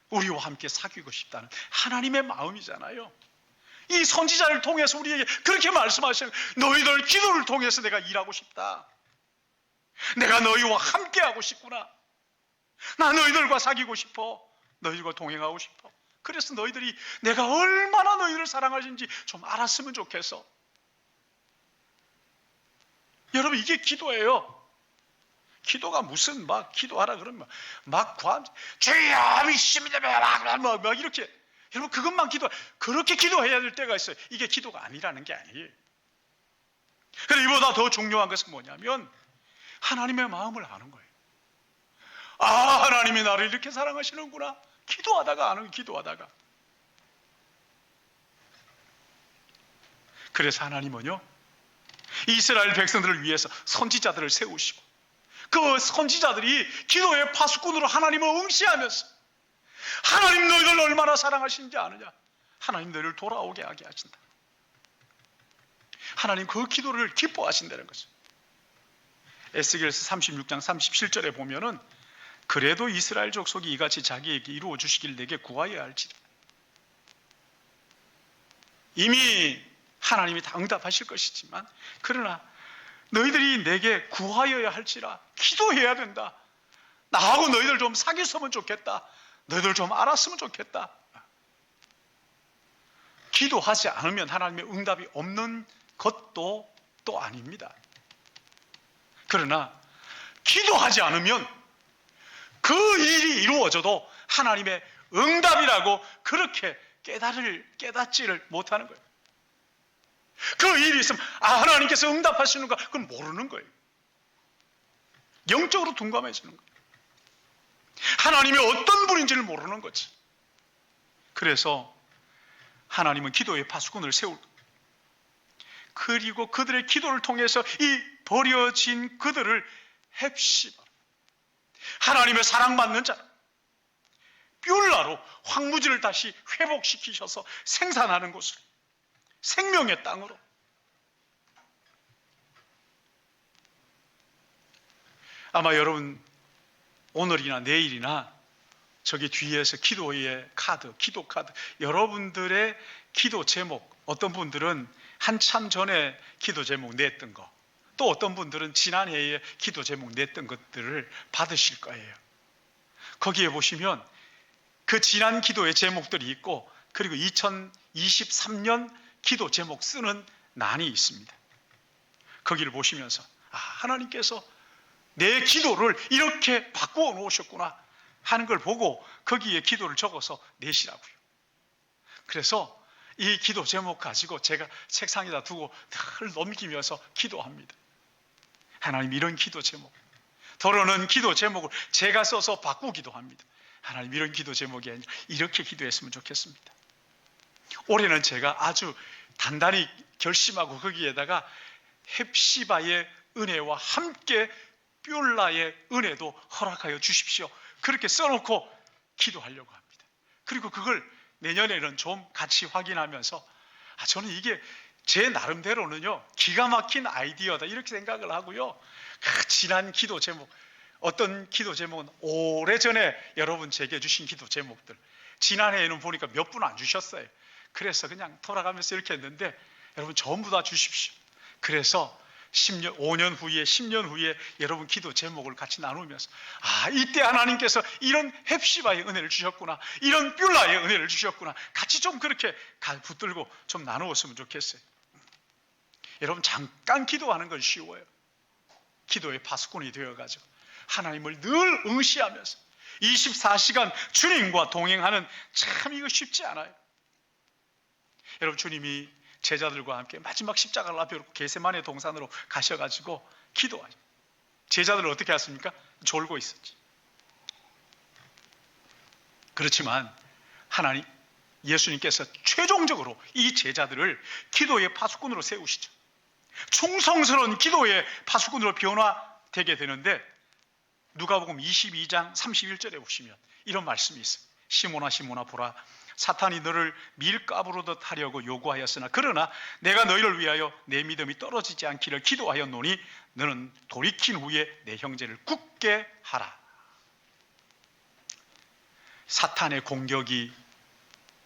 우리와 함께 사귀고 싶다는 하나님의 마음이잖아요. 이 선지자를 통해서 우리에게 그렇게 말씀하시는, 너희들 기도를 통해서 내가 일하고 싶다. 내가 너희와 함께 하고 싶구나. 나 너희들과 사귀고 싶어. 너희들과 동행하고 싶어. 그래서 너희들이 내가 얼마나 너희를 사랑하는지 좀 알았으면 좋겠어. 여러분, 이게 기도예요. 기도가 무슨 막 기도하라 그러면 막 주여 믿습니다 막 이렇게, 여러분 그것만 그렇게 기도해야 될 때가 있어요. 이게 기도가 아니라는 게 아니에요. 그런데 이보다 더 중요한 것은 뭐냐면 하나님의 마음을 아는 거예요. 아, 하나님이 나를 이렇게 사랑하시는구나. 기도하다가 아는, 기도하다가. 그래서 하나님은요, 이스라엘 백성들을 위해서 선지자들을 세우시고, 그 선지자들이 기도의 파수꾼으로 하나님을 응시하면서 하나님 너희들 얼마나 사랑하시는지 아느냐, 하나님 너희를 돌아오게 하게 하신다. 하나님 그 기도를 기뻐하신다는 거죠. 에스겔서 36장 37절에 보면은 그래도 이스라엘 족속이 이같이 자기에게 이루어 주시길 내게 구하여야 할지다. 이미 하나님이 다 응답하실 것이지만, 그러나 너희들이 내게 구하여야 할지라, 기도해야 된다. 나하고 너희들 좀 사귀었으면 좋겠다. 너희들 좀 알았으면 좋겠다. 기도하지 않으면 하나님의 응답이 없는 것도 또 아닙니다. 그러나 기도하지 않으면 그 일이 이루어져도 하나님의 응답이라고 그렇게 깨닫지를 못하는 거예요. 그 일이 있으면 하나님께서 응답하시는가, 그건 모르는 거예요. 영적으로 둔감해지는 거예요. 하나님이 어떤 분인지를 모르는 거지. 그래서 하나님은 기도의 파수꾼을 세우고, 그리고 그들의 기도를 통해서 이 버려진 그들을 heb시바, 하나님의 사랑받는 자 뷸라로 황무지를 다시 회복시키셔서 생산하는 곳으로, 생명의 땅으로. 아마 여러분 오늘이나 내일이나 저기 뒤에서 기도의 카드, 기도 카드, 여러분들의 기도 제목, 어떤 분들은 한참 전에 기도 제목 냈던 거, 또 어떤 분들은 지난해에 기도 제목 냈던 것들을 받으실 거예요. 거기에 보시면 그 지난 기도의 제목들이 있고, 그리고 2023년 기도 제목 쓰는 난이 있습니다. 거기를 보시면서 하나님께서 내 기도를 이렇게 바꾸어 놓으셨구나 하는 걸 보고 거기에 기도를 적어서 내시라고요. 그래서 이 기도 제목 가지고 제가 책상에다 두고 늘 넘기면서 기도합니다. 하나님, 이런 기도 제목, 더러는 기도 제목을 제가 써서 바꾸기도 합니다. 하나님, 이런 기도 제목이 아니라 이렇게 기도했으면 좋겠습니다. 올해는 제가 아주 단단히 결심하고 거기에다가 헵시바의 은혜와 함께 뷸라의 은혜도 허락하여 주십시오, 그렇게 써놓고 기도하려고 합니다. 그리고 그걸 내년에는 좀 같이 확인하면서 저는 이게 제 나름대로는요 기가 막힌 아이디어다 이렇게 생각을 하고요. 지난 기도 제목, 어떤 기도 제목은 오래전에 여러분 제게 주신 기도 제목들, 지난해에는 보니까 몇 분 안 주셨어요. 그래서 그냥 돌아가면서 이렇게 했는데 여러분 전부 다 주십시오. 그래서 10년, 5년 후에 10년 후에 여러분 기도 제목을 같이 나누면서 이때 하나님께서 이런 헵시바의 은혜를 주셨구나, 이런 뷸라의 은혜를 주셨구나, 같이 좀 그렇게 붙들고 좀 나누었으면 좋겠어요. 여러분 잠깐 기도하는 건 쉬워요. 기도의 파수꾼이 되어가지고 하나님을 늘 응시하면서 24시간 주님과 동행하는, 참 이거 쉽지 않아요. 여러분, 주님이 제자들과 함께 마지막 십자가를 앞에 놓고 겟세마네 동산으로 가셔가지고 기도하죠. 제자들은 어떻게 했습니까? 졸고 있었지. 그렇지만 하나님, 예수님께서 최종적으로 이 제자들을 기도의 파수꾼으로 세우시죠. 충성스러운 기도의 파수꾼으로 변화되게 되는데, 누가복음 22장 31절에 보시면 이런 말씀이 있어요. 시몬아 시몬아 보라, 사탄이 너를 밀가부르듯 하려고 요구하였으나 그러나 내가 너희를 위하여 내 믿음이 떨어지지 않기를 기도하였노니 너는 돌이킨 후에 내 형제를 굳게 하라. 사탄의 공격이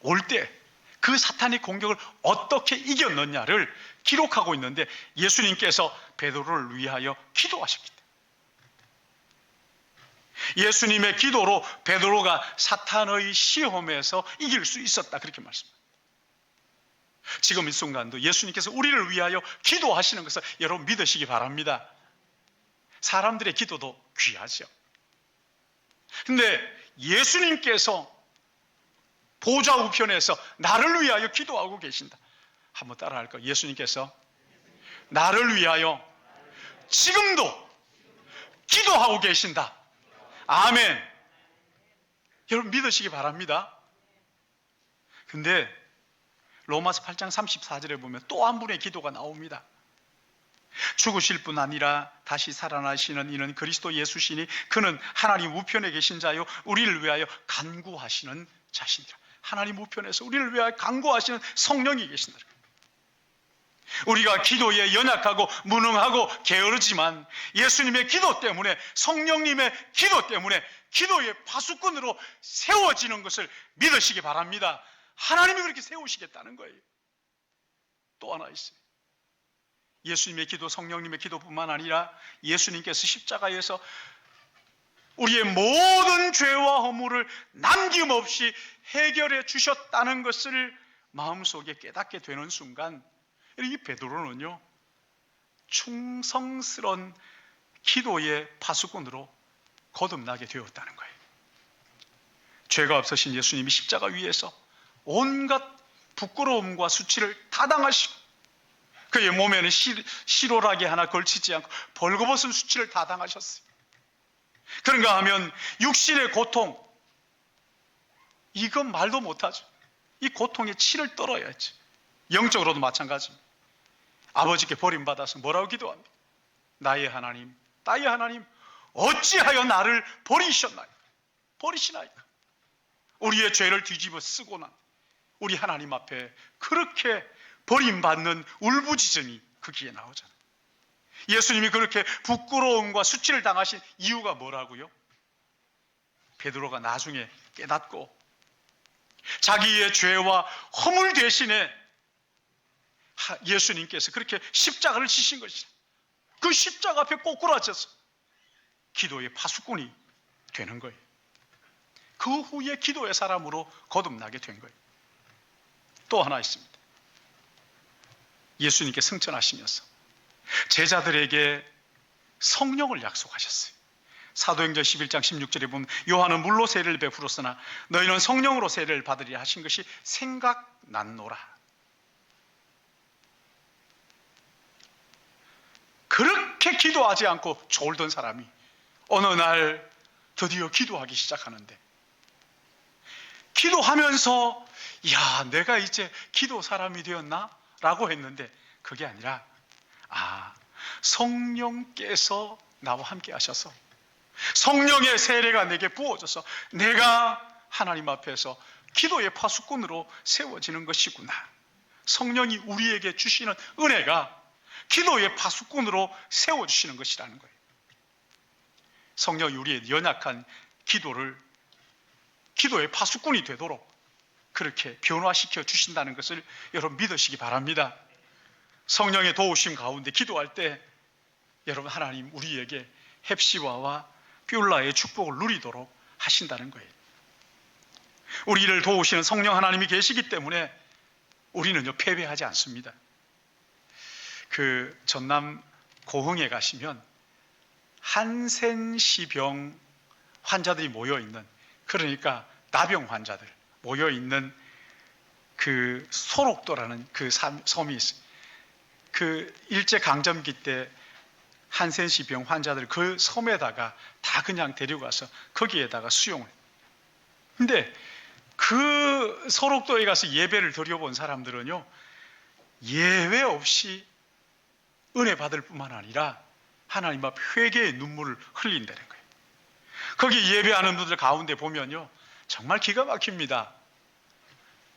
올 때 그 사탄의 공격을 어떻게 이겼느냐를 기록하고 있는데, 예수님께서 베드로를 위하여 기도하셨기 때문에 예수님의 기도로 베드로가 사탄의 시험에서 이길 수 있었다, 그렇게 말씀합니다. 지금 이 순간도 예수님께서 우리를 위하여 기도하시는 것을 여러분 믿으시기 바랍니다. 사람들의 기도도 귀하죠. 근데 예수님께서 보좌 우편에서 나를 위하여 기도하고 계신다. 한번 따라 할까요? 예수님께서 나를 위하여 지금도 기도하고 계신다. 아멘. 여러분 믿으시기 바랍니다. 근데 로마서 8장 34절에 보면 또 한 분의 기도가 나옵니다. 죽으실 뿐 아니라 다시 살아나시는 이는 그리스도 예수시니 그는 하나님 우편에 계신 자요 우리를 위하여 간구하시는 자신이라. 하나님 우편에서 우리를 위하여 간구하시는 성령이 계신다. 우리가 기도에 연약하고 무능하고 게으르지만 예수님의 기도 때문에, 성령님의 기도 때문에 기도의 파수꾼으로 세워지는 것을 믿으시기 바랍니다. 하나님이 그렇게 세우시겠다는 거예요. 또 하나 있어요. 예수님의 기도, 성령님의 기도뿐만 아니라 예수님께서 십자가에서 우리의 모든 죄와 허물을 남김없이 해결해 주셨다는 것을 마음속에 깨닫게 되는 순간, 이 베드로는요 충성스러운 기도의 파수꾼으로 거듭나게 되었다는 거예요. 죄가 없으신 예수님이 십자가 위에서 온갖 부끄러움과 수치를 다 당하시고 그의 몸에는 시로라기 하나 걸치지 않고 벌거벗은 수치를 다 당하셨어요. 그런가 하면 육신의 고통, 이건 말도 못하죠. 이 고통의 치를 떨어야지. 영적으로도 마찬가지입니다. 아버지께 버림받아서 뭐라고 기도합니까? 나의 하나님, 나의 하나님, 어찌하여 나를 버리시나이까? 우리의 죄를 뒤집어 쓰고 난 우리 하나님 앞에 그렇게 버림받는 울부짖음이 거기에 나오잖아요. 예수님이 그렇게 부끄러움과 수치를 당하신 이유가 뭐라고요? 베드로가 나중에 깨닫고 자기의 죄와 허물 대신에 예수님께서 그렇게 십자가를 지신 것이라. 그 십자가 앞에 꼬꾸라져서 기도의 파수꾼이 되는 거예요. 그 후에 기도의 사람으로 거듭나게 된 거예요. 또 하나 있습니다. 예수님께 승천하시면서 제자들에게 성령을 약속하셨어요. 사도행전 11장 16절에 보면 요한은 물로 세례를 베풀었으나 너희는 성령으로 세례를 받으리라 하신 것이 생각났노라. 그렇게 기도하지 않고 졸던 사람이 어느 날 드디어 기도하기 시작하는데 기도하면서 야, 내가 이제 기도 사람이 되었나? 라고 했는데 그게 아니라 성령께서 나와 함께 하셔서 성령의 세례가 내게 부어져서 내가 하나님 앞에서 기도의 파수꾼으로 세워지는 것이구나. 성령이 우리에게 주시는 은혜가 기도의 파수꾼으로 세워주시는 것이라는 거예요. 성령이 우리의 연약한 기도의 파수꾼이 되도록 그렇게 변화시켜 주신다는 것을 여러분 믿으시기 바랍니다. 성령의 도우심 가운데 기도할 때 여러분 하나님 우리에게 헵시바와 뷸라의 축복을 누리도록 하신다는 거예요. 우리를 도우시는 성령 하나님이 계시기 때문에 우리는요 패배하지 않습니다. 그 전남 고흥에 가시면 한센시병 환자들이 모여있는, 그러니까 나병 환자들 모여있는 그 소록도라는 그 섬이 있어요. 그 일제강점기 때 한센시병 환자들 그 섬에다가 다 그냥 데려가서 거기에다가 수용을. 근데 그 소록도에 가서 예배를 드려본 사람들은요 예외 없이 은혜 받을 뿐만 아니라 하나님 앞 회개의 눈물을 흘린다는 거예요. 거기 예배하는 분들 가운데 보면요 정말 기가 막힙니다.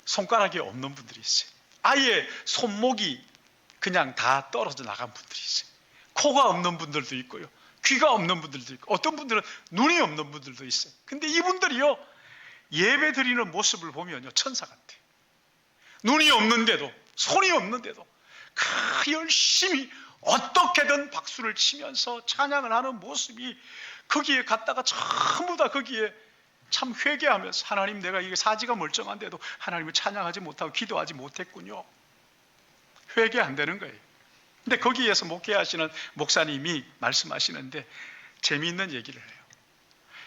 손가락이 없는 분들이 있어요. 아예 손목이 그냥 다 떨어져 나간 분들이 있어요. 코가 없는 분들도 있고요, 귀가 없는 분들도 있고, 어떤 분들은 눈이 없는 분들도 있어요. 근데 이분들이요 예배 드리는 모습을 보면요 천사 같아요. 눈이 없는데도, 손이 없는데도 열심히 어떻게든 박수를 치면서 찬양을 하는 모습이, 거기에 갔다가 전부 다 거기에 참 회개하면서 하나님 내가 이게 사지가 멀쩡한데도 하나님을 찬양하지 못하고 기도하지 못했군요. 회개 안 되는 거예요. 근데 거기에서 목회하시는 목사님이 말씀하시는데 재미있는 얘기를 해요.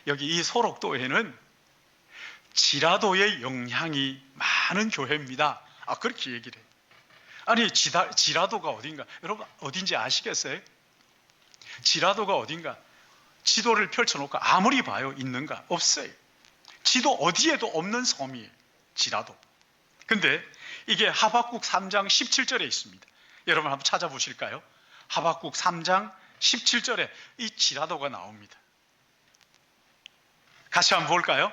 여기 이 소록도에는 지라도의 영향이 많은 교회입니다. 그렇게 얘기를 해요. 아니 지라도가 어딘가, 여러분 어딘지 아시겠어요? 지라도가 어딘가 지도를 펼쳐놓고 아무리 봐요 있는가? 없어요. 지도 어디에도 없는 섬이에요 지라도. 근데 이게 하박국 3장 17절에 있습니다. 여러분 한번 찾아보실까요? 하박국 3장 17절에 이 지라도가 나옵니다. 같이 한번 볼까요?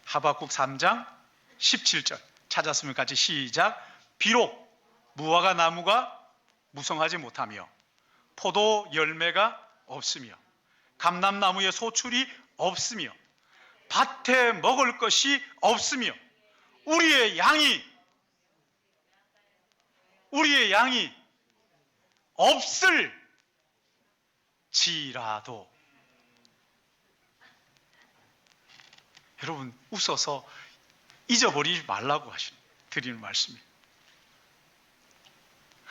하박국 3장 17절 찾았으면 같이 시작. 비록 무화과 나무가 무성하지 못하며 포도 열매가 없으며 감람나무에 소출이 없으며 밭에 먹을 것이 없으며 우리의 양이 없을 지라도. 여러분 웃어서 잊어버리지 말라고 드리는 말씀이에요.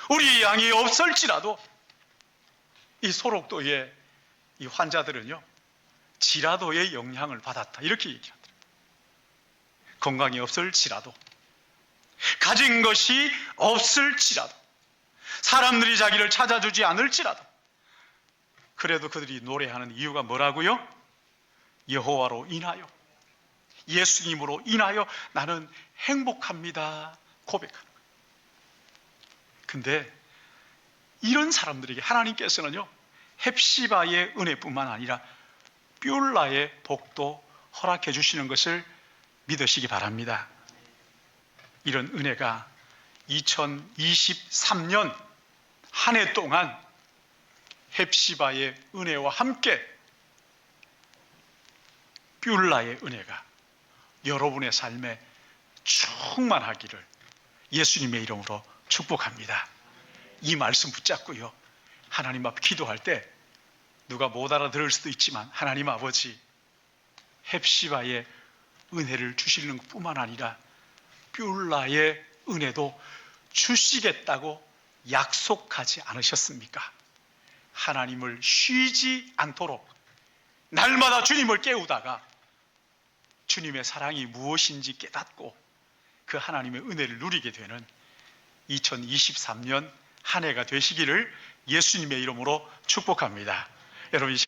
우리의 양이 없을지라도 이 소록도의 이 환자들은요 지라도의 영향을 받았다 이렇게 얘기합니다. 건강이 없을지라도, 가진 것이 없을지라도, 사람들이 자기를 찾아주지 않을지라도, 그래도 그들이 노래하는 이유가 뭐라고요? 여호와로 인하여, 예수님으로 인하여 나는 행복합니다 고백하는 거예요. 근데 이런 사람들에게 하나님께서는요 헵시바의 은혜뿐만 아니라 뷸라의 복도 허락해 주시는 것을 믿으시기 바랍니다. 이런 은혜가 2023년 한 해 동안 헵시바의 은혜와 함께 뷸라의 은혜가 여러분의 삶에 충만하기를 예수님의 이름으로 축복합니다. 이 말씀 붙잡고요 하나님 앞 기도할 때 누가 못 알아들을 수도 있지만 하나님 아버지 헵시바의 은혜를 주시는 것뿐만 아니라 뷸라의 은혜도 주시겠다고 약속하지 않으셨습니까? 하나님을 쉬지 않도록 날마다 주님을 깨우다가 주님의 사랑이 무엇인지 깨닫고 그 하나님의 은혜를 누리게 되는 2023년 한 해가 되시기를 예수님의 이름으로 축복합니다. 여러분